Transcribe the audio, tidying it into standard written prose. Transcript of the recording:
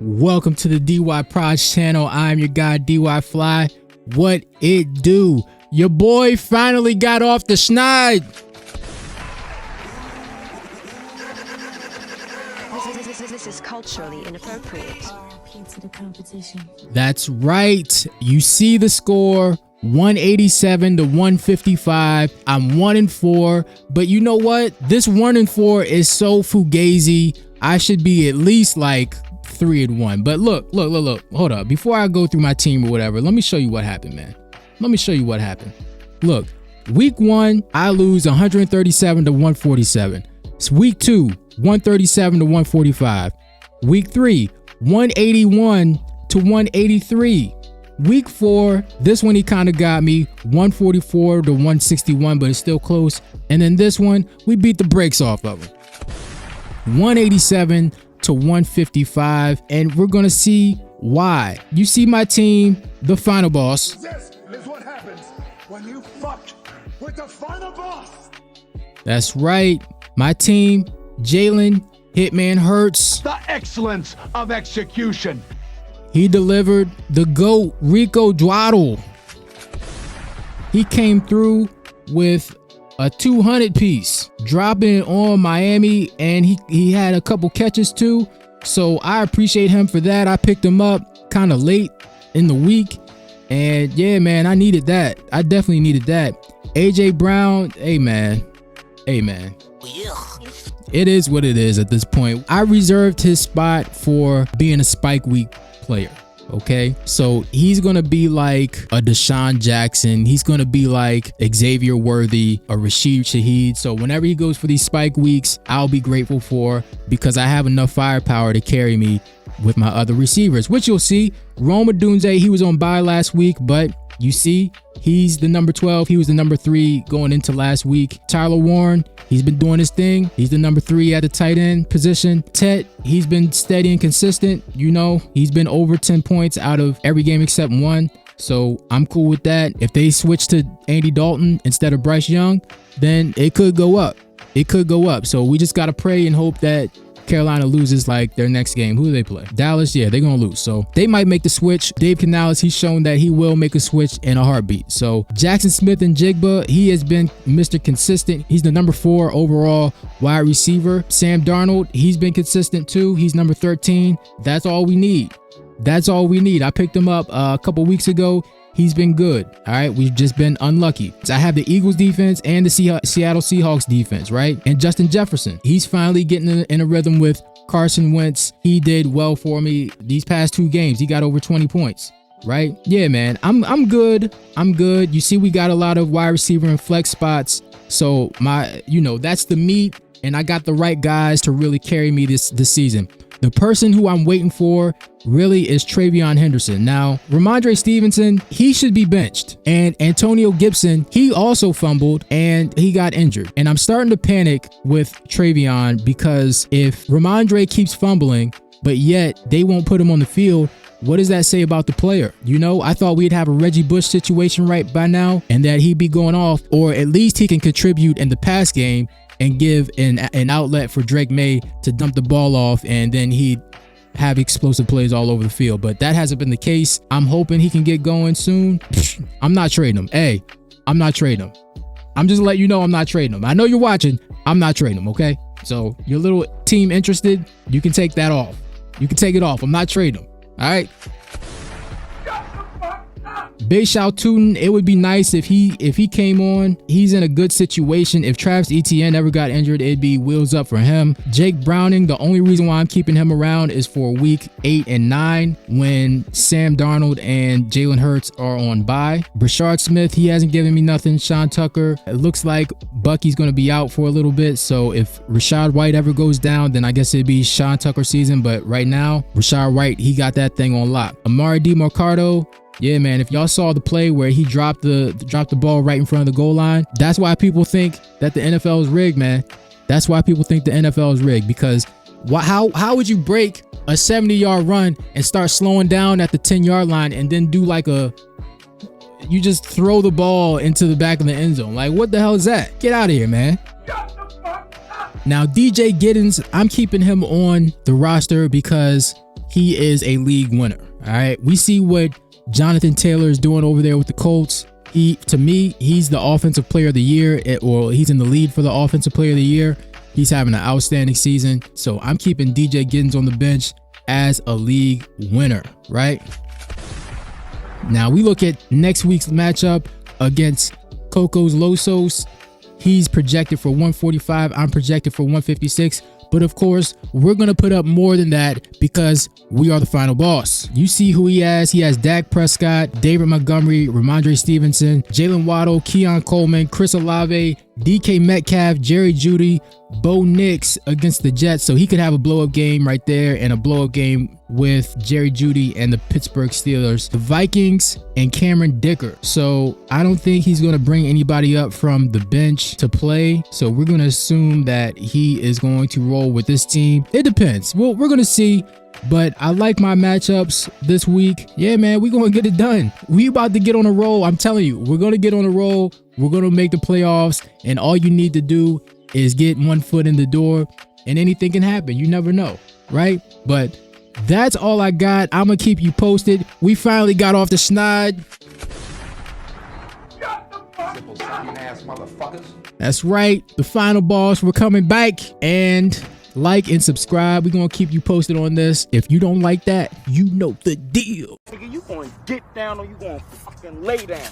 Welcome to the DY Proj channel. I'm your guy, DY Fly. What it do? Your boy finally got off the schneid. This is culturally inappropriate. That's right. You see the score, 187 to 155. I'm 1-4, but you know what? This 1-4 is so fugazi. I should be at least like 3-1. But look. Hold up. Before I go through my team or whatever, let me show you what happened, man. Let me show you what happened. Look, week 1, I lose 137 to 147. It's week 2, 137 to 145. Week 3, 181 to 183. Week 4, this one he kind of got me, 144 to 161, but it's still close. And then this one, we beat the brakes off of him, 187 to 155, and we're gonna see why. You see my team, the final boss. This is what happens when you fuck with the final boss. That's right, my team, Jalen Hurts. The excellence of execution. He delivered the GOAT, Rico Dwaddle. He came through with a 200 piece, dropping on Miami, and he had a couple catches too. So I appreciate him for that. I picked him up kind of late in the week, and yeah, man, I needed that. I definitely needed that. ajbrown, hey man. It is what it is at this point. I reserved his spot for being a spike week player. Okay, so he's gonna be like a Deshaun Jackson. He's gonna be like Xavier Worthy, a Rashid Shaheed. So whenever he goes for these spike weeks, I'll be grateful for, because I have enough firepower to carry me with my other receivers, which you'll see. Rome Odunze, he was on bye last week, but you see, he's the number 12. He was the number 3 going into last week. Tyler Warren, he's been doing his thing. He's the number 3 at the tight end position. Tet, he's been steady and consistent. You know, he's been over 10 points out of every game except one. So I'm cool with that. If they switch to Andy Dalton instead of Bryce Young, then it could go up. It could go up. So we just got to pray and hope that Carolina loses like their next game. Who do they play? Dallas. Yeah, they're gonna lose, so they might make the switch. Dave Canales, he's shown that he will make a switch in a heartbeat. So Jackson Smith and Jigba, he has been Mr. Consistent. He's the number 4 overall wide receiver. Sam Darnold, he's been consistent too. He's number 13. That's all we need. That's all we need. I picked him up a couple weeks ago. He's been good. All right, we've just been unlucky. So I have the Eagles defense and the Seattle Seahawks defense, right? And Justin Jefferson, he's finally getting in a rhythm with Carson Wentz. He did well for me these past 2 games. He got over 20 points, right? Yeah, man, I'm good. I'm good. You see, we got a lot of wide receiver and flex spots. So that's the meat, and I got the right guys to really carry me this season. The person who I'm waiting for really is Travion Henderson. Now, Ramondre Stevenson, he should be benched. And Antonio Gibson, he also fumbled and he got injured. And I'm starting to panic with Travion, because if Ramondre keeps fumbling, but yet they won't put him on the field, what does that say about the player? You know, I thought we'd have a Reggie Bush situation right by now, and that he'd be going off, or at least he can contribute in the pass game and give an outlet for Drake May to dump the ball off, and then he'd have explosive plays all over the field. But that hasn't been the case. I'm hoping he can get going soon. I'm not trading him. Hey, I'm not trading him. I'm just letting you know I'm not trading him. I know you're watching. I'm not trading him, okay? So your little team interested, you can take that off. You can take it off. I'm not trading him. All right? Big shout Tootin, it would be nice if he came on. He's in a good situation. If Travis Etienne ever got injured, it'd be wheels up for him. Jake Browning, the only reason why I'm keeping him around is for week 8 and 9 when Sam Darnold and Jalen Hurts are on bye. Brashard Smith, he hasn't given me nothing. Sean Tucker, it looks like Bucky's going to be out for a little bit. So if Rachaad White ever goes down, then I guess it'd be Sean Tucker season. But right now, Rachaad White, he got that thing on lock. Amari DiMercado, yeah, man, if y'all saw the play where he dropped the ball right in front of the goal line, that's why people think that the NFL is rigged, man. That's why people think the NFL is rigged, because how would you break a 70-yard run and start slowing down at the 10-yard line and then do like you just throw the ball into the back of the end zone? Like, what the hell is that? Get out of here, man. Now, DJ Giddens, I'm keeping him on the roster because he is a league winner. All right. We see what Jonathan Taylor is doing over there with the Colts. To me, he's the offensive player of the year, or he's in the lead for the offensive player of the year. He's having an outstanding season. So I'm keeping DJ Giddens on the bench as a league winner, right? Now we look at next week's matchup against Cocos Losos. He's projected for 145. I'm projected for 156. But of course, we're going to put up more than that because we are the final boss. You see who he has. He has Dak Prescott, David Montgomery, Ramondre Stevenson, Jalen Waddle, Keon Coleman, Chris Olave, DK Metcalf, Jerry Jeudy, Bo Nix against the Jets. So he could have a blow-up game right there and a blow-up game with Jerry Jeudy and the Pittsburgh Steelers, the Vikings, and Cameron Dicker. So I don't think he's going to bring anybody up from the bench to play. So we're going to assume that he is going to roll with this team. It depends. Well, we're going to see. But I like my matchups this week. Yeah, man, we're going to get it done. We about to get on a roll. I'm telling you, we're going to get on a roll. We're going to make the playoffs. And all you need to do is get one foot in the door and anything can happen. You never know, right? But that's all I got. I'm going to keep you posted. We finally got off the schneid. That's right. The final boss. We're coming back. And like and subscribe. We're going to keep you posted on this. If you don't like that, you know the deal. Nigga, you going to get down or you going to fucking lay down?